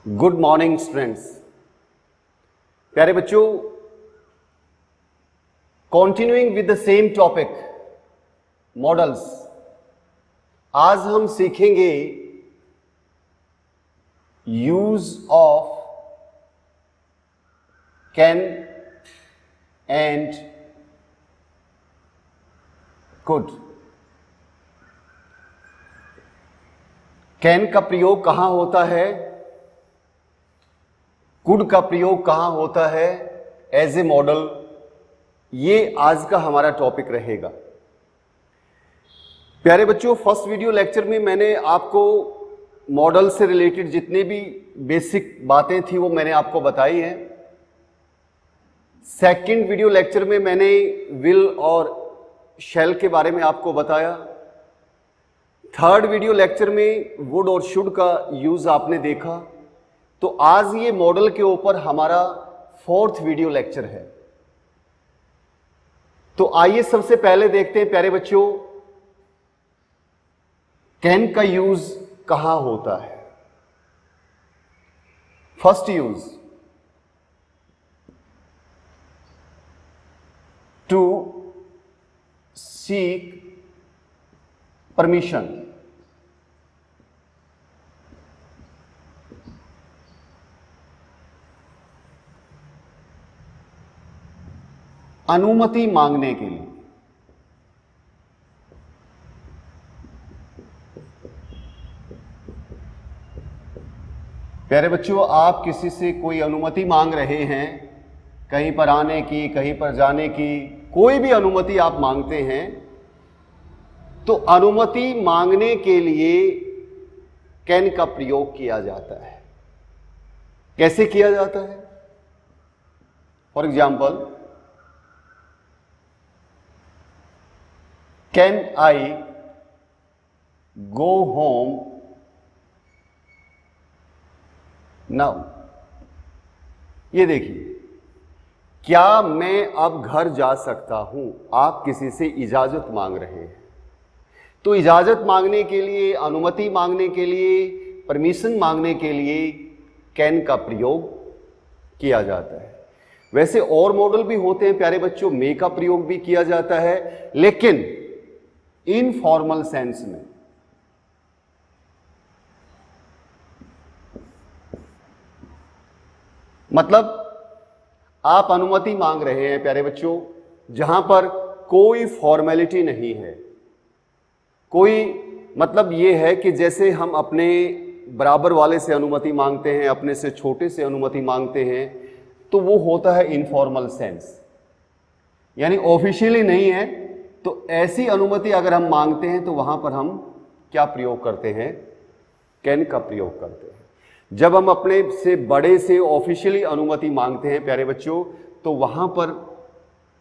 Good morning students. प्यारे बच्चों, continuing with the same topic models, आज हम सीखेंगे use of can and could. Can का प्रयोग कहां होता है, कुड का प्रयोग कहां होता है एज ए मॉडल, ये आज का हमारा टॉपिक रहेगा। प्यारे बच्चों, फर्स्ट वीडियो लेक्चर में मैंने आपको मॉडल से रिलेटेड जितने भी बेसिक बातें थी वो मैंने आपको बताई हैं। सेकंड वीडियो लेक्चर में मैंने विल और शैल के बारे में आपको बताया। थर्ड वीडियो लेक्चर में वुड और शुड का यूज आपने देखा। तो आज ये मॉडल के ऊपर हमारा फोर्थ वीडियो लेक्चर है। तो आइए सबसे पहले देखते हैं प्यारे बच्चों, कैन का यूज कहां होता है। First use, to seek permission. अनुमति मांगने के लिए। प्यारे बच्चों, आप किसी से कोई अनुमति मांग रहे हैं, कहीं पर आने की, कहीं पर जाने की, कोई भी अनुमति आप मांगते हैं, तो अनुमति मांगने के लिए कैन का प्रयोग किया जाता है। कैसे किया जाता है? For example, can I go home now. ये देखिए, क्या मैं अब घर जा सकता हूं? आप किसी से इजाजत मांग रहे हैं। तो इजाजत मांगने के लिए, अनुमति मांगने के लिए, परमिशन मांगने के लिए कैन का प्रयोग किया जाता है। वैसे और मॉडल भी होते हैं प्यारे बच्चों, मे का प्रयोग भी किया जाता है, लेकिन इनफॉर्मल सेंस में। मतलब आप अनुमति मांग रहे हैं प्यारे बच्चों, जहां पर कोई फॉर्मेलिटी नहीं है। कोई मतलब ये है कि जैसे हम अपने बराबर वाले से अनुमति मांगते हैं, अपने से छोटे से अनुमति मांगते हैं, तो वो होता है इनफॉर्मल सेंस, यानी ऑफिशियली नहीं है। तो ऐसी अनुमति अगर हम मांगते हैं तो वहां पर हम क्या प्रयोग करते हैं? कैन का प्रयोग करते हैं। जब हम अपने से बड़े से ऑफिशियली अनुमति मांगते हैं प्यारे बच्चों, तो वहां पर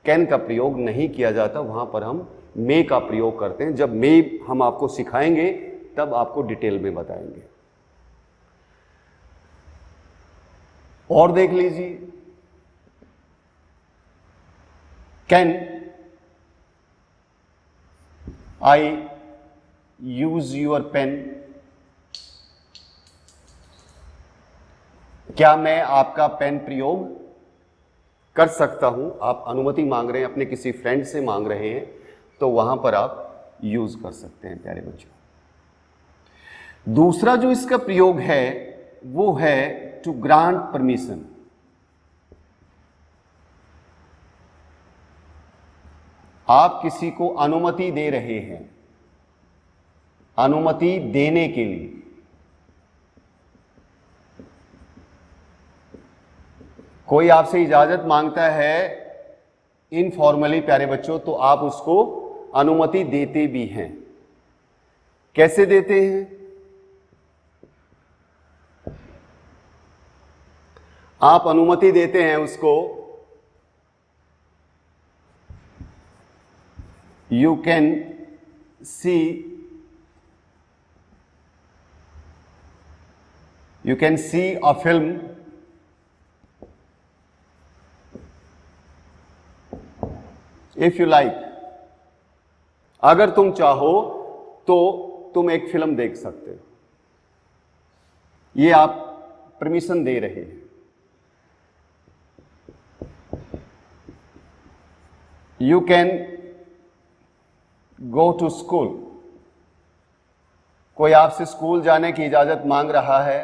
कैन का प्रयोग नहीं किया जाता, वहां पर हम मे का प्रयोग करते हैं। जब मे हम आपको सिखाएंगे तब आपको डिटेल में बताएंगे। और देख लीजिए, can I use your pen. क्या मैं आपका पेन प्रयोग कर सकता हूं? आप अनुमति मांग रहे हैं, अपने किसी फ्रेंड से मांग रहे हैं, तो वहां पर आप यूज कर सकते हैं प्यारे बच्चों। दूसरा जो इसका प्रयोग है वो है टू ग्रांट परमिशन। आप किसी को अनुमति दे रहे हैं, अनुमति देने के लिए। कोई आपसे इजाजत मांगता है इनफॉर्मली प्यारे बच्चों, तो आप उसको अनुमति देते भी हैं। कैसे देते हैं? आप अनुमति देते हैं उसको, you can see a film if you like. अगर तुम चाहो तो तुम एक फिल्म देख सकते हो। ये आप परमिशन दे रहे हैं। You can go to school, कोई आपसे स्कूल जाने की इजाजत मांग रहा है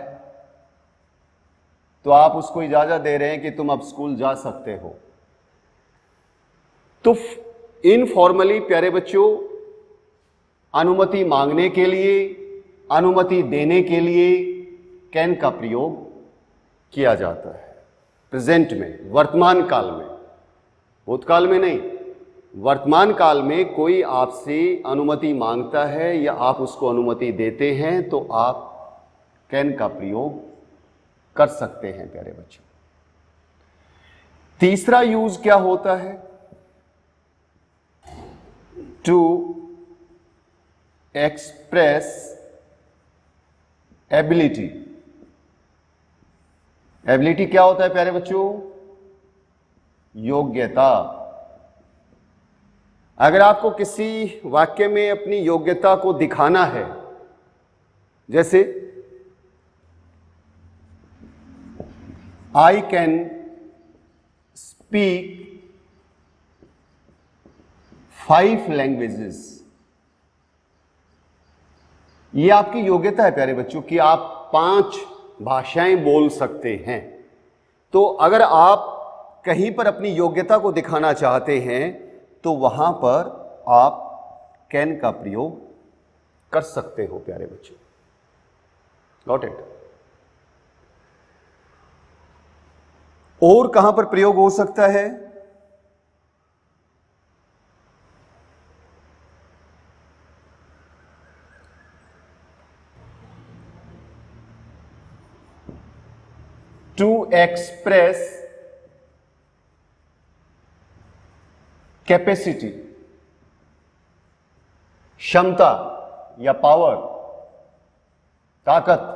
तो आप उसको इजाजत दे रहे हैं कि तुम अब स्कूल जा सकते हो। तो इनफॉर्मली प्यारे बच्चों, अनुमति मांगने के लिए, अनुमति देने के लिए कैन का प्रयोग किया जाता है प्रेजेंट में, वर्तमान काल में, भूतकाल में नहीं। वर्तमान काल में कोई आपसे अनुमति मांगता है या आप उसको अनुमति देते हैं तो आप कैन का प्रयोग कर सकते हैं प्यारे बच्चों। तीसरा यूज क्या होता है? To express ability. एबिलिटी क्या होता है प्यारे बच्चों? योग्यता। अगर आपको किसी वाक्य में अपनी योग्यता को दिखाना है, जैसे आई कैन स्पीक 5 लैंग्वेजेस, ये आपकी योग्यता है प्यारे बच्चों कि आप 5 भाषाएं बोल सकते हैं। तो अगर आप कहीं पर अपनी योग्यता को दिखाना चाहते हैं तो वहां पर आप कैन का प्रयोग कर सकते हो प्यारे बच्चों। Got it? और कहां पर प्रयोग हो सकता है? टू एक्सप्रेस कैपेसिटी, क्षमता या पावर, ताकत।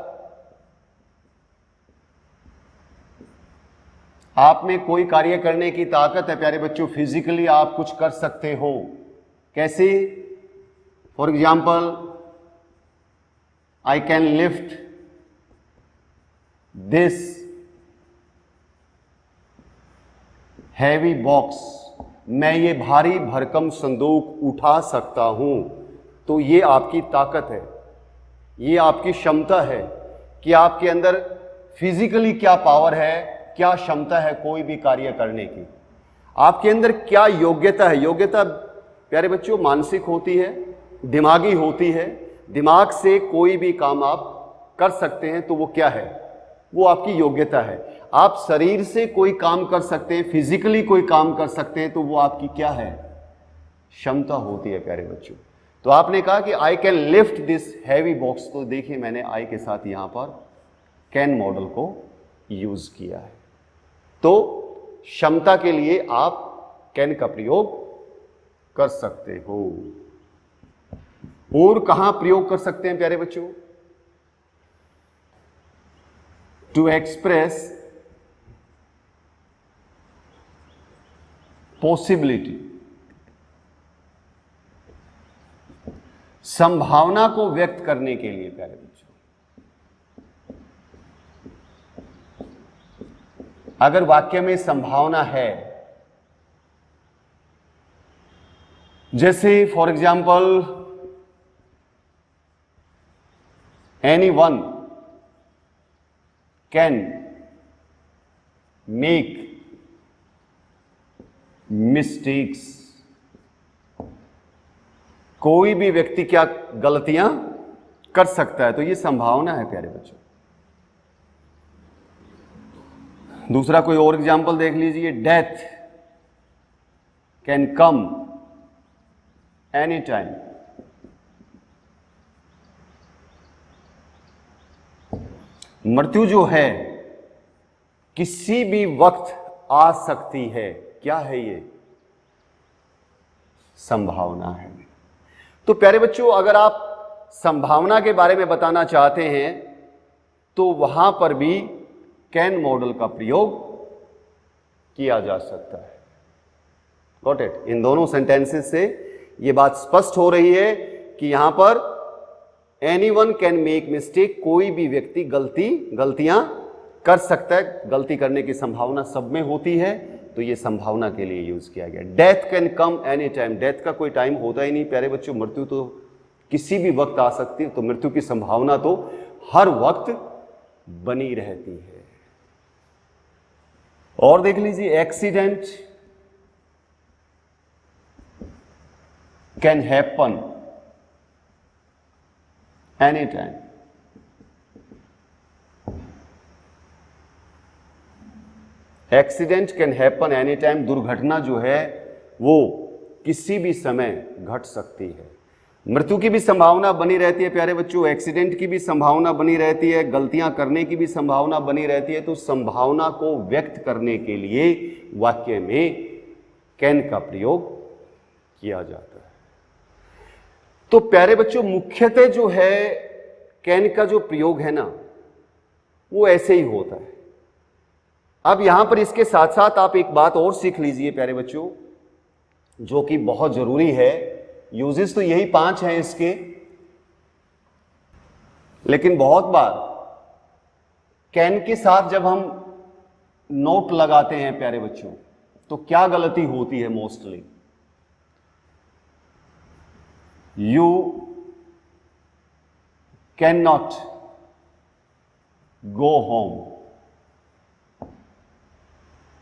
आप में कोई कार्य करने की ताकत है प्यारे बच्चों, फिजिकली आप कुछ कर सकते हो। कैसे? For example, I can lift this heavy box, मैं ये भारी भरकम संदूक उठा सकता हूं। तो ये आपकी ताकत है, ये आपकी क्षमता है कि आपके अंदर फिजिकली क्या पावर है, क्या क्षमता है कोई भी कार्य करने की। आपके अंदर क्या योग्यता है? योग्यता प्यारे बच्चों मानसिक होती है, दिमागी होती है। दिमाग से कोई भी काम आप कर सकते हैं तो वो क्या है? वो आपकी योग्यता है। आप शरीर से कोई काम कर सकते हैं, फिजिकली कोई काम कर सकते हैं तो वो आपकी क्या है? क्षमता होती है प्यारे बच्चों। तो आपने कहा कि I can lift this heavy box, तो देखिए मैंने आई के साथ यहां पर कैन मॉडल को यूज किया है। तो क्षमता के लिए आप कैन का प्रयोग कर सकते हो। और कहां प्रयोग कर सकते हैं प्यारे बच्चों? टू एक्सप्रेस पॉसिबिलिटी, संभावना को व्यक्त करने के लिए प्यारे बच्चों। अगर वाक्य में संभावना है, जैसे for example, anyone can make mistakes, कोई भी व्यक्ति क्या गलतियां कर सकता है, तो ये संभावना है प्यारे बच्चों। दूसरा कोई और एग्जाम्पल देख लीजिए, death can come any time, मृत्यु जो है किसी भी वक्त आ सकती है। क्या है ये? संभावना है। तो प्यारे बच्चों, अगर आप संभावना के बारे में बताना चाहते हैं तो वहां पर भी कैन मॉडल का प्रयोग किया जा सकता है। Got it? इन दोनों सेंटेंसेस से ये बात स्पष्ट हो रही है कि यहां पर एनीवन कैन मेक मिस्टेक, कोई भी व्यक्ति गलतियां कर सकता है, गलती करने की संभावना सब में होती है, तो ये संभावना के लिए यूज किया गया। Death can come any time, death का कोई टाइम होता ही नहीं प्यारे बच्चों, मृत्यु तो किसी भी वक्त आ सकती है, तो मृत्यु की संभावना तो हर वक्त बनी रहती है। और देख लीजिए, accident can happen any time. Accident can happen any time, दुर्घटना जो है वो किसी भी समय घट सकती है। मृत्यु की भी संभावना बनी रहती है प्यारे बच्चों, एक्सीडेंट की भी संभावना बनी रहती है, गलतियां करने की भी संभावना बनी रहती है। तो संभावना को व्यक्त करने के लिए वाक्य में कैन का प्रयोग किया जाता है। तो प्यारे बच्चों, मुख्यतः जो है कैन का जो प्रयोग है ना, वो ऐसे ही होता है। अब यहां पर इसके साथ साथ आप एक बात और सीख लीजिए प्यारे बच्चों, जो कि बहुत जरूरी है। यूजेस तो यही 5 हैं इसके, लेकिन बहुत बार कैन के साथ जब हम नोट लगाते हैं प्यारे बच्चों, तो क्या गलती होती है mostly? You can not go home,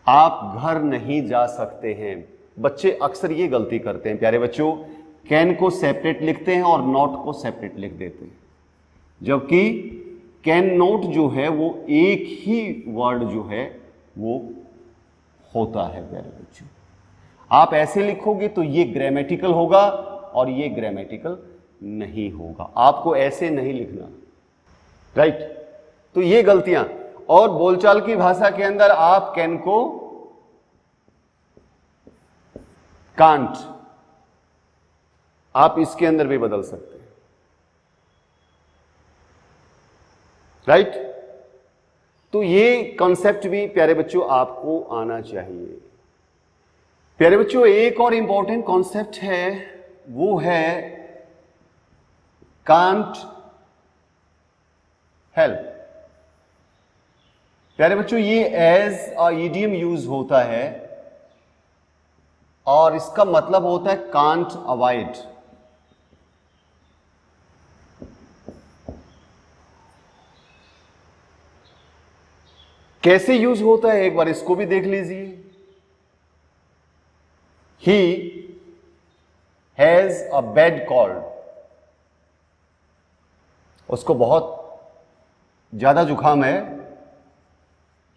आप घर नहीं जा सकते हैं। बच्चे अक्सर ये गलती करते हैं प्यारे बच्चों, कैन को सेपरेट लिखते हैं और नॉट को सेपरेट लिख देते हैं, जबकि कैन नॉट जो है वो एक ही वर्ड जो है वो होता है प्यारे बच्चों। आप ऐसे लिखोगे तो ये ग्रामेटिकल होगा और ये ग्रामेटिकल नहीं होगा, आपको ऐसे नहीं लिखना, राइट। तो ये गलतियां, और बोलचाल की भाषा के अंदर आप कैन को कांट, आप इसके अंदर भी बदल सकते हैं, राइट। तो ये कॉन्सेप्ट भी प्यारे बच्चों आपको आना चाहिए। प्यारे बच्चों, एक और इंपॉर्टेंट कॉन्सेप्ट है, वो है कांट हेल्प। प्यारे बच्चों, ये एज अ ईडियम यूज होता है और इसका मतलब होता है कांट अवॉइड। कैसे यूज होता है एक बार इसको भी देख लीजिए। He has a bad called, उसको बहुत ज्यादा जुकाम है।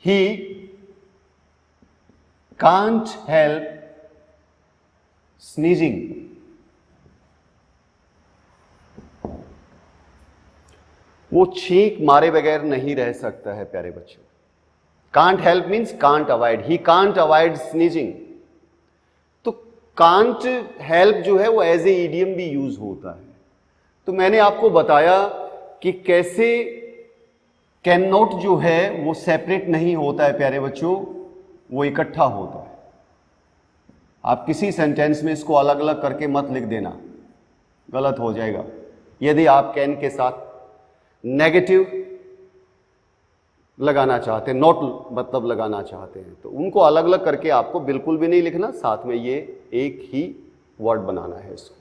ही कांट हेल्प स्नीजिंग, वो छींक मारे बगैर नहीं रह सकता है प्यारे बच्चों। Can't help means can't avoid, he can't avoid sneezing. तो कांट हेल्प जो है वो एज ए ईडियम भी यूज होता है। तो मैंने आपको बताया कि कैसे कैन नॉट जो है वो सेपरेट नहीं होता है प्यारे बच्चों, वो इकट्ठा होता है। आप किसी सेंटेंस में इसको अलग अलग करके मत लिख देना, गलत हो जाएगा। यदि आप कैन के साथ नेगेटिव लगाना चाहते हैं, नॉट मतलब लगाना चाहते हैं, तो उनको अलग अलग करके आपको बिल्कुल भी नहीं लिखना, साथ में ये एक ही वर्ड बनाना है इसको।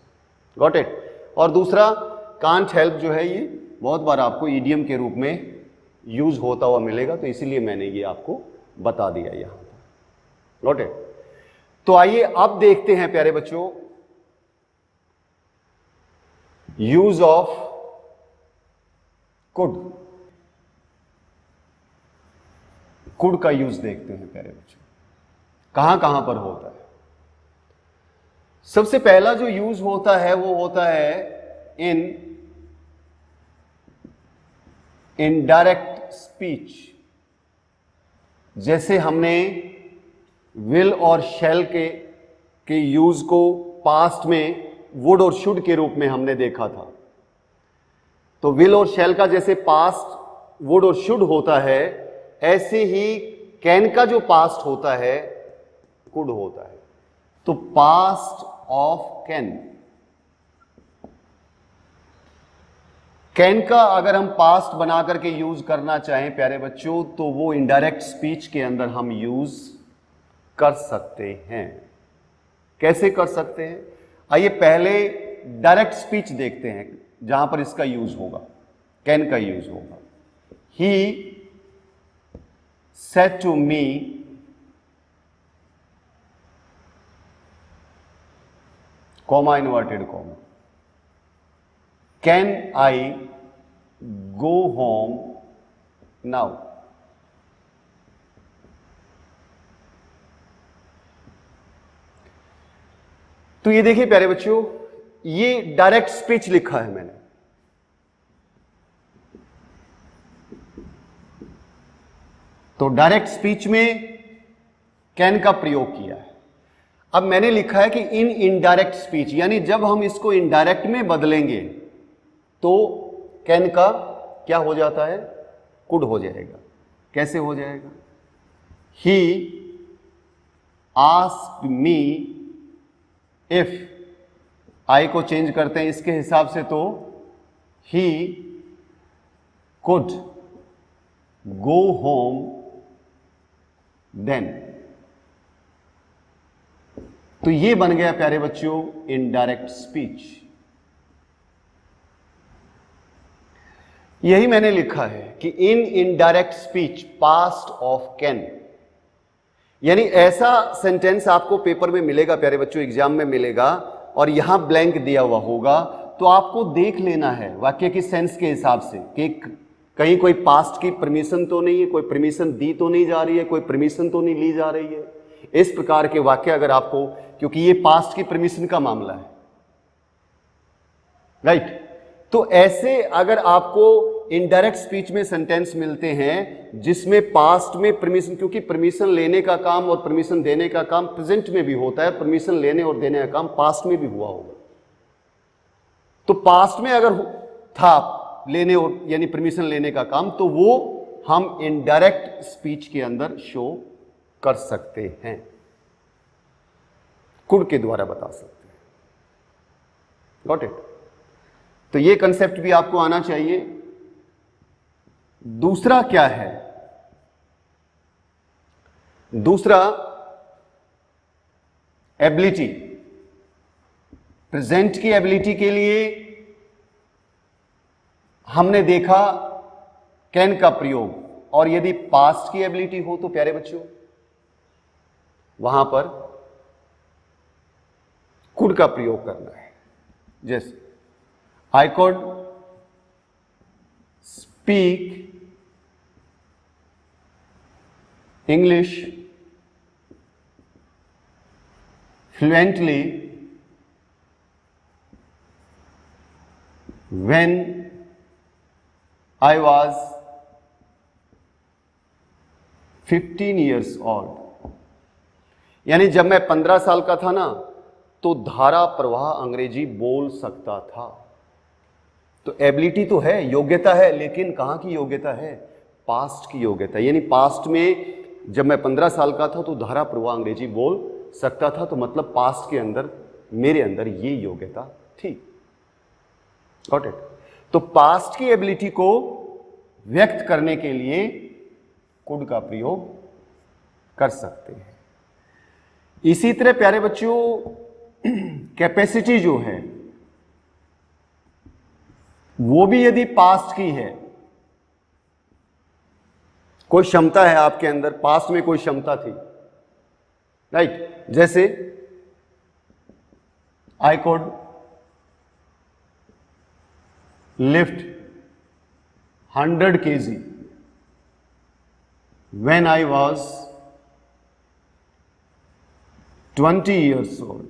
Got it. और दूसरा, कांट हेल्प जो है ये बहुत बार आपको ईडियम के रूप में यूज होता हुआ मिलेगा, तो इसीलिए मैंने ये आपको बता दिया यहां पर। Got it. तो आइए अब देखते हैं प्यारे बच्चों यूज ऑफ कुड। कुड का यूज देखते हैं प्यारे बच्चों, कहां कहां पर होता है। सबसे पहला जो यूज होता है वो होता है इन इनडायरेक्ट स्पीच। जैसे हमने विल और शैल के यूज को पास्ट में वुड और शुड के रूप में हमने देखा था। तो विल और शैल का जैसे पास्ट वुड और शुड होता है, ऐसे ही कैन का जो पास्ट होता है कुड होता है। तो पास्ट ऑफ कैन, कैन का अगर हम पास्ट बना करके यूज करना चाहें प्यारे बच्चों, तो वो इनडायरेक्ट स्पीच के अंदर हम यूज कर सकते हैं। कैसे कर सकते हैं? आइए पहले डायरेक्ट स्पीच देखते हैं जहां पर इसका यूज होगा, कैन का यूज होगा। He said to me comma inverted comma, can I go home now? तो ये देखिए प्यारे बच्चों, ये डायरेक्ट स्पीच लिखा है मैंने। तो डायरेक्ट स्पीच में कैन का प्रयोग किया है। अब मैंने लिखा है कि इन इनडायरेक्ट स्पीच, यानी जब हम इसको इनडायरेक्ट में बदलेंगे तो कैन का क्या हो जाता है? कुड हो जाएगा। कैसे हो जाएगा? ही आस्क्ड मी इफ, आई को चेंज करते हैं इसके हिसाब से, तो he could go home then. तो ये बन गया प्यारे बच्चों इनडायरेक्ट स्पीच। यही मैंने लिखा है कि in indirect speech past of can, यानी ऐसा सेंटेंस आपको पेपर में मिलेगा प्यारे बच्चों, एग्जाम में मिलेगा और यहां ब्लैंक दिया हुआ होगा, तो आपको देख लेना है वाक्य की सेंस के हिसाब से कि कहीं कोई पास्ट की परमिशन तो नहीं है, कोई परमिशन दी तो नहीं जा रही है, कोई परमिशन तो नहीं ली जा रही है। इस प्रकार के वाक्य अगर आपको, क्योंकि ये पास्ट की परमिशन का मामला है, राइट, तो ऐसे अगर आपको इनडायरेक्ट स्पीच में सेंटेंस मिलते हैं जिसमें पास्ट में परमिशन, क्योंकि परमिशन लेने का काम और परमिशन देने का काम प्रेजेंट में भी होता है, परमिशन लेने और देने का काम पास्ट में भी हुआ होगा। तो पास्ट में अगर था लेने और यानी परमिशन लेने का काम, तो वो हम इनडायरेक्ट स्पीच के अंदर शो कर सकते हैं, कुड के द्वारा बता सकते हैं। Got it? तो ये कंसेप्ट भी आपको आना चाहिए। दूसरा क्या है? दूसरा एबिलिटी, प्रेजेंट की एबिलिटी के लिए हमने देखा कैन का प्रयोग, और यदि पास्ट की एबिलिटी हो तो प्यारे बच्चों वहां पर कुड का प्रयोग करना है। जैसे I could speak English fluently when I was 15 years old, यानी जब मैं 15 साल का था ना, तो धारा प्रवाह अंग्रेजी बोल सकता था। तो एबिलिटी तो है, योग्यता है, लेकिन कहां की योग्यता है? पास्ट की योग्यता। यानी पास्ट में जब मैं 15 साल का था तो धारा प्रवाह अंग्रेजी बोल सकता था, तो मतलब पास्ट के अंदर मेरे अंदर ये योग्यता थी। Got it? तो पास्ट की एबिलिटी को व्यक्त करने के लिए कुड का प्रयोग कर सकते हैं। इसी तरह प्यारे बच्चों कैपेसिटी जो है वो भी यदि पास्ट की है, कोई क्षमता है आपके अंदर, पास्ट में कोई क्षमता थी, राइट, जैसे I could lift 100 kg when I was 20 years old।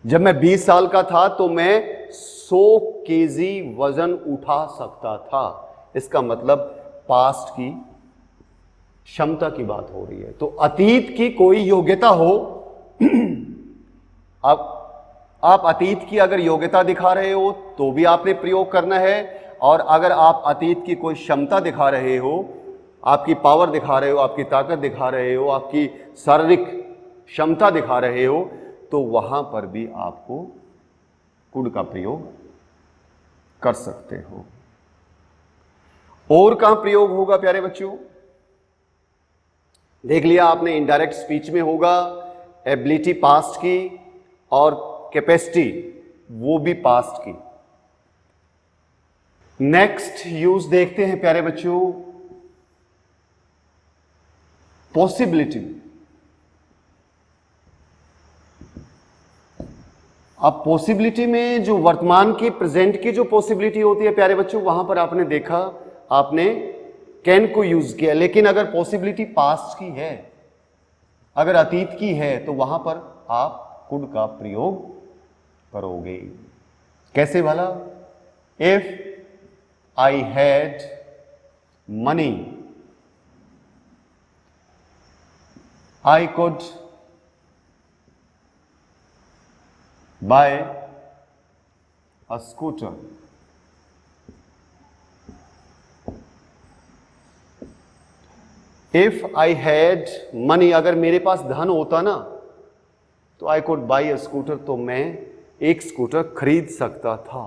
जब मैं 20 साल का था तो मैं 100 kg वजन उठा सकता था। इसका मतलब पास्ट की क्षमता की बात हो रही है। तो अतीत की कोई योग्यता हो, अब आप अतीत की अगर योग्यता दिखा रहे हो तो भी आपने प्रयोग करना है, और अगर आप अतीत की कोई क्षमता दिखा रहे हो, आपकी पावर दिखा रहे हो, आपकी ताकत दिखा रहे हो, आपकी शारीरिक क्षमता दिखा रहे हो, तो वहां पर भी आपको कुड का प्रयोग कर सकते हो। और कहां प्रयोग होगा प्यारे बच्चों? देख लिया आपने, इनडायरेक्ट स्पीच में होगा, एबिलिटी पास्ट की, और कैपेसिटी वो भी पास्ट की। नेक्स्ट यूज देखते हैं प्यारे बच्चों, पॉसिबिलिटी। अब पॉसिबिलिटी में जो वर्तमान की, प्रेजेंट की जो पॉसिबिलिटी होती है प्यारे बच्चों, वहां पर आपने देखा, आपने कैन को यूज किया। लेकिन अगर पॉसिबिलिटी पास्ट की है, अगर अतीत की है, तो वहां पर आप कुड का प्रयोग करोगे। कैसे भला? If I had money I could buy a scooter. If I had money, अगर मेरे पास धन होता ना, तो I could buy a scooter, तो मैं एक स्कूटर खरीद सकता था।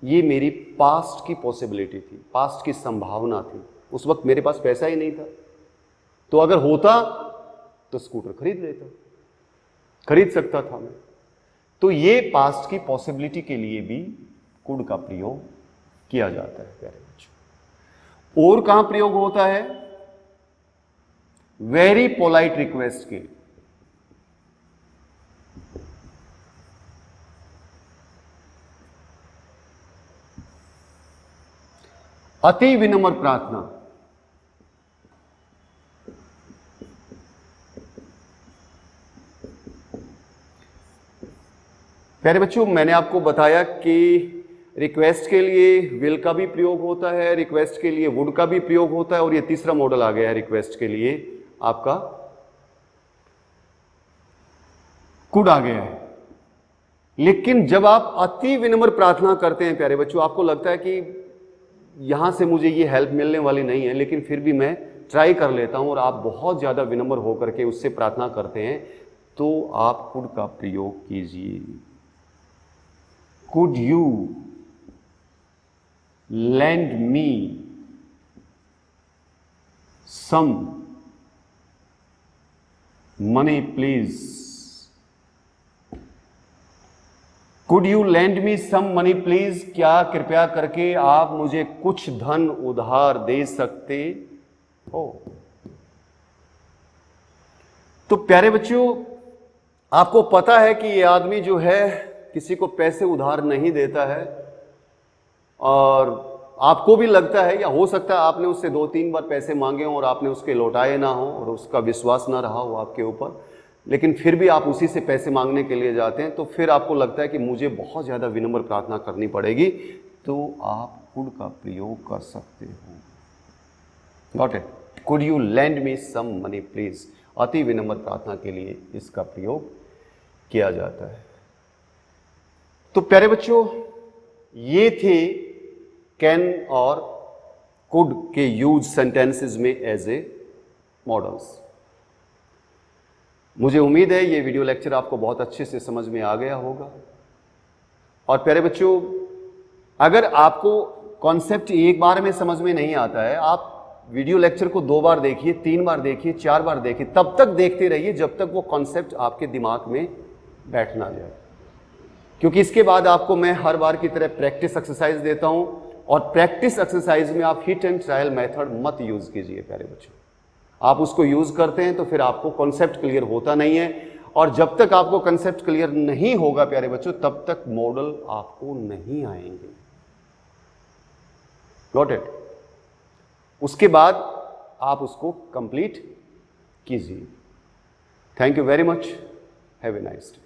ये मेरी पास्ट की पॉसिबिलिटी थी, पास्ट की संभावना थी। उस वक्त मेरे पास पैसा ही नहीं था, तो अगर होता तो स्कूटर खरीद लेता, खरीद सकता था मैं। तो ये पास्ट की पॉसिबिलिटी के लिए भी कुड का प्रयोग किया जाता है प्यारे बच्चों। और कहां प्रयोग होता है? वेरी पोलाइट रिक्वेस्ट के। अति विनम्र प्रार्थना। प्यारे बच्चों, मैंने आपको बताया कि रिक्वेस्ट के लिए विल का भी प्रयोग होता है, रिक्वेस्ट के लिए वुड का भी प्रयोग होता है, और ये तीसरा मॉडल आ गया है रिक्वेस्ट के लिए, आपका कुड आ गया है। लेकिन जब आप अति विनम्र प्रार्थना करते हैं प्यारे बच्चों, आपको लगता है कि यहां से मुझे ये हेल्प मिलने वाली नहीं है, लेकिन फिर भी मैं ट्राई कर लेता हूं, और आप बहुत ज्यादा विनम्र होकर के उससे प्रार्थना करते हैं, तो आप कुड का प्रयोग कीजिए। Could you lend me some money, please? Could you lend me some money, please? क्या कृपया करके आप मुझे कुछ धन उधार दे सकते हो? तो प्यारे बच्चों, आपको पता है कि ये आदमी जो है किसी को पैसे उधार नहीं देता है, और आपको भी लगता है, या हो सकता है आपने उससे 2-3 बार पैसे मांगे हों और आपने उसके लौटाए ना हो और उसका विश्वास ना रहा हो आपके ऊपर, लेकिन फिर भी आप उसी से पैसे मांगने के लिए जाते हैं। तो फिर आपको लगता है कि मुझे बहुत ज़्यादा विनम्र प्रार्थना करनी पड़ेगी, तो आप कुड का प्रयोग कर सकते हो। Got it? Could you lend me some money please? अति विनम्र प्रार्थना के लिए इसका प्रयोग किया जाता है। तो प्यारे बच्चों, ये थे कैन और कुड के यूज सेंटेंसेस में एज ए मॉडल्स। मुझे उम्मीद है ये वीडियो लेक्चर आपको बहुत अच्छे से समझ में आ गया होगा। और प्यारे बच्चों, अगर आपको कॉन्सेप्ट एक बार में समझ में नहीं आता है, आप वीडियो लेक्चर को 2 बार देखिए, 3 बार देखिए, 4 बार देखिए, तब तक देखते रहिए जब तक वो कॉन्सेप्ट आपके दिमाग में बैठ ना जाए। क्योंकि इसके बाद आपको मैं हर बार की तरह प्रैक्टिस एक्सरसाइज देता हूं, और प्रैक्टिस एक्सरसाइज में आप हिट एंड ट्रायल मेथड मत यूज कीजिए प्यारे बच्चों। आप उसको यूज करते हैं तो फिर आपको कॉन्सेप्ट क्लियर होता नहीं है, और जब तक आपको कॉन्सेप्ट क्लियर नहीं होगा प्यारे बच्चों, तब तक मॉडल आपको नहीं आएंगे। Got it? उसके बाद आप उसको कंप्लीट कीजिए। Thank you very much. Have a nice day.